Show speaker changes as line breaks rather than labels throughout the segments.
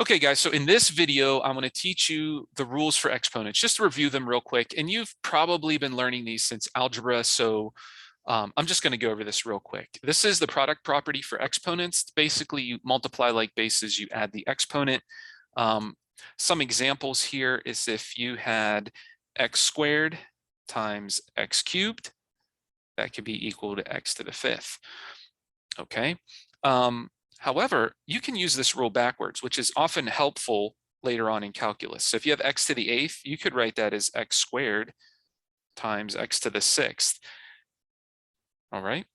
Okay, guys, so in this video, I'm going to teach you the rules for exponents, just to review them real quick. And you've probably been learning these since algebra, so I'm just going to go over this real quick. This is the product property for exponents. Basically, you multiply like bases, you add the exponent. Some examples here is if you had x squared times x cubed, that could be equal to x to the fifth. Okay. However, you can use this rule backwards, which is often helpful later on in calculus. So if you have x to the eighth, you could write that as x squared times x to the sixth. All right.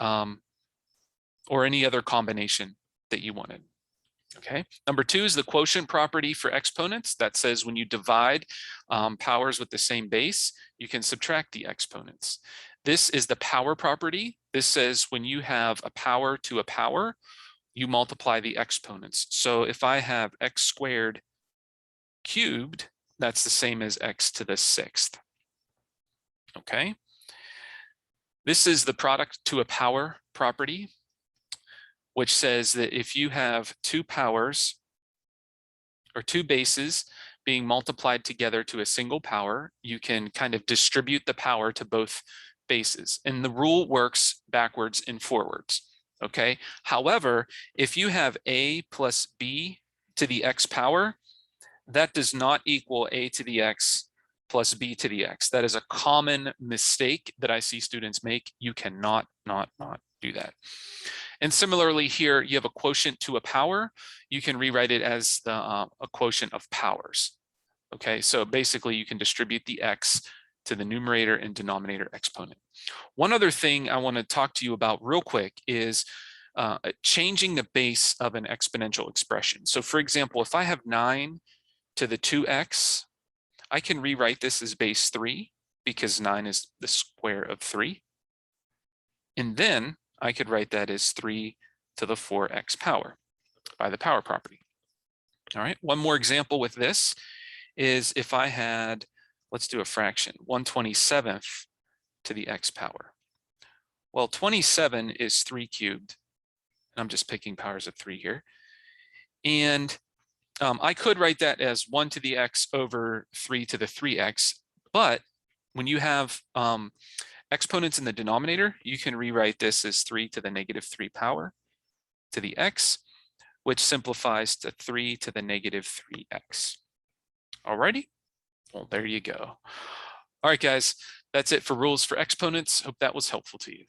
Or any other combination that you wanted. Okay. Number two is the quotient property for exponents. That says when you divide powers with the same base, you can subtract the exponents. This is the power property. This says when you have a power to a power, you multiply the exponents. So if I have x squared cubed, that's the same as x to the sixth. Okay. This is the product to a power property, which says that if you have two powers or two bases being multiplied together to a single power, you can kind of distribute the power to both bases. And the rule works backwards and forwards. Okay. However, if you have a plus b to the x power, that does not equal a to the x plus b to the x. That is a common mistake that I see students make. You cannot not do that. And similarly here, you have a quotient to a power. You can rewrite it as a quotient of powers. Okay, so basically you can distribute the x to the numerator and denominator exponent. One other thing I want to talk to you about real quick is changing the base of an exponential expression. So for example, if I have 9 to the 2x, I can rewrite this as base 3 because 9 is the square of 3. And then I could write that as 3 to the 4x power by the power property. All right, one more example with this is if I had, let's do a fraction, 1/27th to the x power. Well, 27 is 3 cubed. I'm just picking powers of 3 here. And I could write that as 1 to the x over 3 to the 3x. But when you have exponents in the denominator, you can rewrite this as 3 to the negative 3 power to the x, which simplifies to 3 to the negative 3x. Alrighty, well, there you go. All right, guys, that's it for rules for exponents. Hope that was helpful to you.